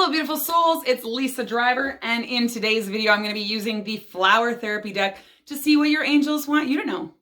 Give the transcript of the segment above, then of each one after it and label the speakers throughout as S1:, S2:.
S1: Hello, beautiful souls. It's Lisa Driver, and in today's video, I'm going to be using the flower therapy deck to see what your angels want you to know.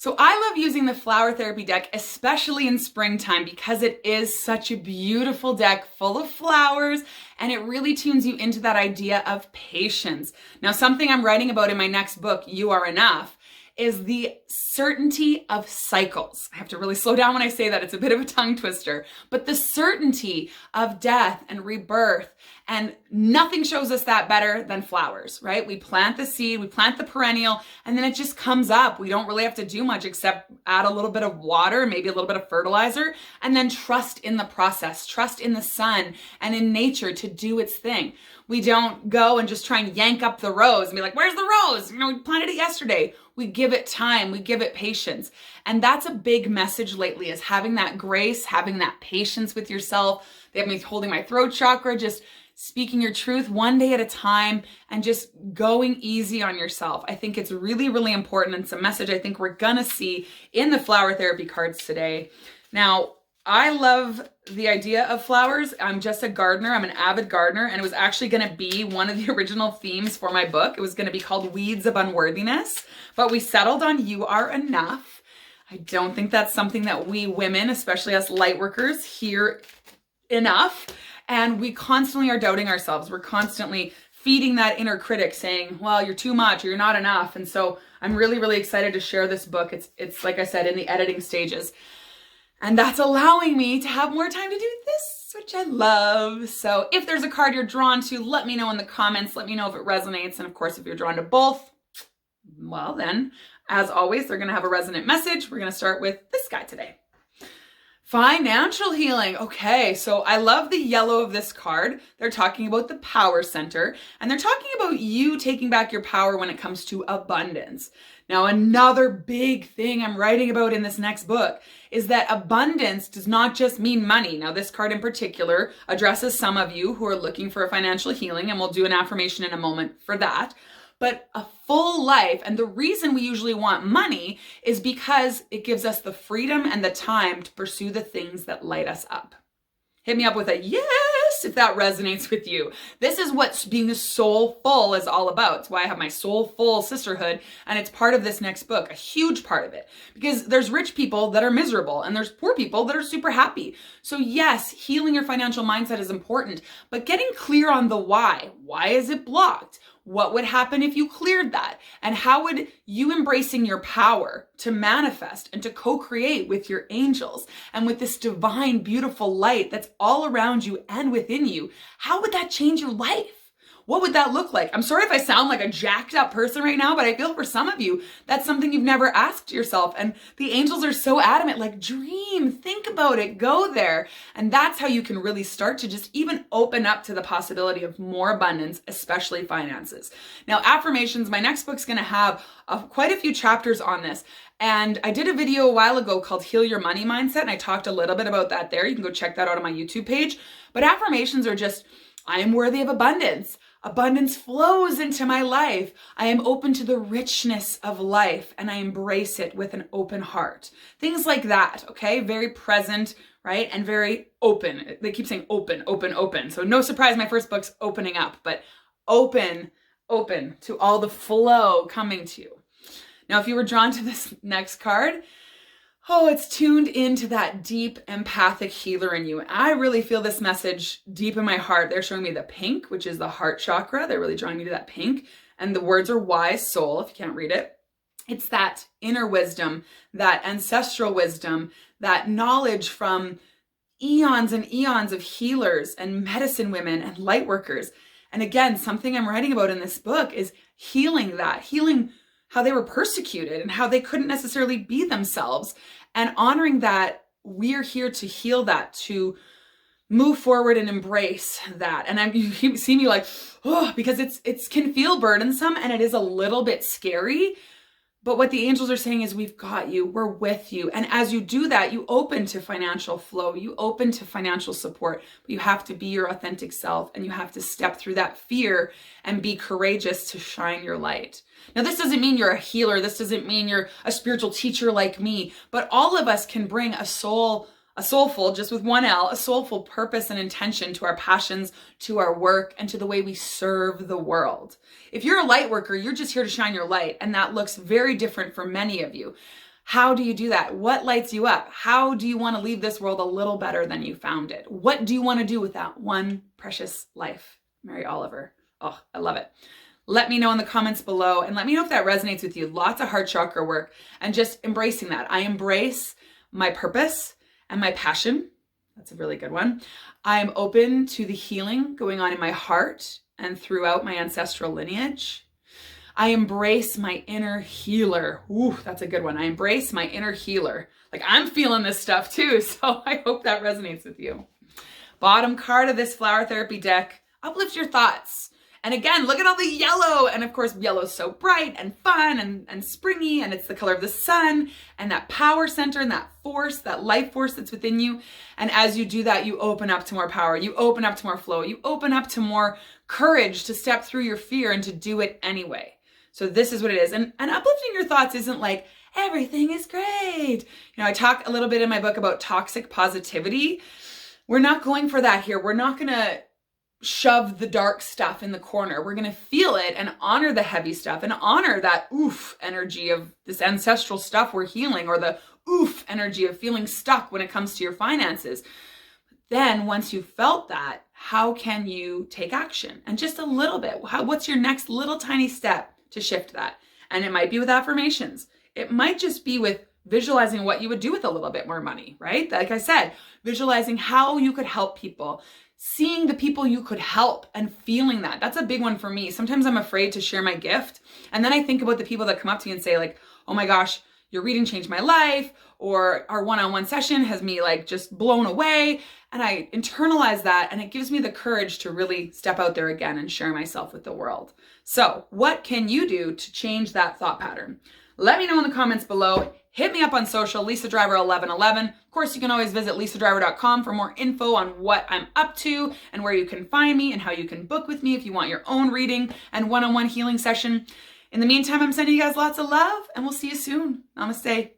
S1: So I love using the flower therapy deck, especially in springtime, because it is such a beautiful deck full of flowers, and it really tunes you into that idea of patience. Now, something I'm writing about in my next book, You Are Enough, is the certainty of cycles. I have to really slow down when I say that. It's a bit of a tongue twister, but the certainty of death and rebirth, and nothing shows us that better than flowers, right? We plant the seed, we plant the perennial, and then it just comes up. We don't really have to do much except add a little bit of water, maybe a little bit of fertilizer, and then trust in the process, trust in the sun and in nature to do its thing. We don't go and just try and yank up the rose and be like, where's the rose? You know, we planted it yesterday. We give it time, we give it patience. And that's a big message lately, is having that grace, having that patience with yourself. They have me holding my throat chakra, just speaking your truth one day at a time and just going easy on yourself. I think it's really, really important. And it's a message I think we're gonna see in the flower therapy cards today. Now, I love the idea of flowers. I'm just a gardener. I'm an avid gardener, and it was actually going to be one of the original themes for my book. It was going to be called Weeds of Unworthiness, but we settled on You Are Enough. I don't think that's something that we women, especially us light workers, hear enough, and we constantly are doubting ourselves. We're constantly feeding that inner critic saying, well, you're too much or you're not enough. And so I'm really, really excited to share this book. It's like I said, in the editing stages. And that's allowing me to have more time to do this, which I love. So if there's a card you're drawn to, let me know in the comments. Let me know if it resonates. And of course, if you're drawn to both, well then, as always, they're going to have a resonant message. We're going to start with this guy today. Financial healing. Okay, so I love the yellow of this card. They're talking about the power center, and they're talking about you taking back your power when it comes to abundance. Now, another big thing I'm writing about in this next book is that abundance does not just mean money. Now, this card in particular addresses some of you who are looking for a financial healing, and we'll do an affirmation in a moment for that. But a full life, and the reason we usually want money is because it gives us the freedom and the time to pursue the things that light us up. Hit me up with a yes if that resonates with you. This is what being soulful is all about. It's why I have my Soulful Sisterhood, and it's part of this next book, a huge part of it. Because there's rich people that are miserable, and there's poor people that are super happy. So yes, healing your financial mindset is important, but getting clear on the why. Why is it blocked? What would happen if you cleared that? And how would you embracing your power to manifest and to co-create with your angels and with this divine, beautiful light that's all around you and within you, how would that change your life? What would that look like? I'm sorry if I sound like a jacked up person right now, but I feel for some of you, that's something you've never asked yourself. And the angels are so adamant, like dream, think about it, go there. And that's how you can really start to just even open up to the possibility of more abundance, especially finances. Now, affirmations, my next book's gonna have quite a few chapters on this. And I did a video a while ago called Heal Your Money Mindset, and I talked a little bit about that there. You can go check that out on my YouTube page. But affirmations are just, I am worthy of abundance. Abundance flows into my life. I am open to the richness of life, and I embrace it with an open heart. Things like that, okay? Very present, right? And very open. They keep saying open, open, open. So no surprise, my first book's opening up, but open to all the flow coming to you. Now, if you were drawn to this next card, it's tuned into that deep empathic healer in you. I really feel this message deep in my heart. They're showing me the pink, which is the heart chakra. They're really drawing me to that pink. And the words are wise soul, if you can't read it. It's that inner wisdom, that ancestral wisdom, that knowledge from eons and eons of healers and medicine women and light workers. And again, something I'm writing about in this book is healing that, healing how they were persecuted and how they couldn't necessarily be themselves, and honoring that we're here to heal that, to move forward and embrace that. And you see me like, because it can feel burdensome, and it is a little bit scary, But what the angels are saying is, we've got you, we're with you. And as you do that, you open to financial flow, you open to financial support, but you have to be your authentic self, and you have to step through that fear and be courageous to shine your light. Now, this doesn't mean you're a healer. This doesn't mean you're a spiritual teacher like me, but all of us can bring a soulful, just with one L, a soulful purpose and intention to our passions, to our work, and to the way we serve the world. If you're a light worker, you're just here to shine your light, and that looks very different for many of you. How do you do that? What lights you up? How do you want to leave this world a little better than you found it? What do you want to do with that one precious life? Mary Oliver. Oh, I love it. Let me know in the comments below, and let me know if that resonates with you. Lots of heart chakra work and just embracing that. I embrace my purpose and my passion. That's a really good one. I'm open to the healing going on in my heart and throughout my ancestral lineage. I embrace my inner healer. Ooh, that's a good one. I embrace my inner healer. Like, I'm feeling this stuff too, so I hope that resonates with you. Bottom card of this flower therapy deck, uplift your thoughts. And again, look at all the yellow. And of course, yellow is so bright and fun and springy, and it's the color of the sun and that power center and that force, that life force that's within you. And as you do that, you open up to more power. You open up to more flow. You open up to more courage to step through your fear and to do it anyway. So this is what it is. And uplifting your thoughts isn't like, everything is great. You know, I talk a little bit in my book about toxic positivity. We're not going for that here. We're not going to shove the dark stuff in the corner. We're going to feel it and honor the heavy stuff and honor that oof energy of this ancestral stuff we're healing, or the oof energy of feeling stuck when it comes to your finances. Then once you've felt that, how can you take action? And just a little bit. What's your next little tiny step to shift that? And it might be with affirmations. It might just be with visualizing what you would do with a little bit more money, right? Like I said, visualizing how you could help people, seeing the people you could help and feeling that. That's a big one for me. Sometimes I'm afraid to share my gift. And then I think about the people that come up to me and say like, oh my gosh, your reading changed my life, or our one-on-one session has me like just blown away. And I internalize that, and it gives me the courage to really step out there again and share myself with the world. So what can you do to change that thought pattern? Let me know in the comments below. Hit me up on social, Lisa Driver 1111. Of course, you can always visit lisadriver.com for more info on what I'm up to and where you can find me and how you can book with me if you want your own reading and one-on-one healing session. In the meantime, I'm sending you guys lots of love, and we'll see you soon. Namaste.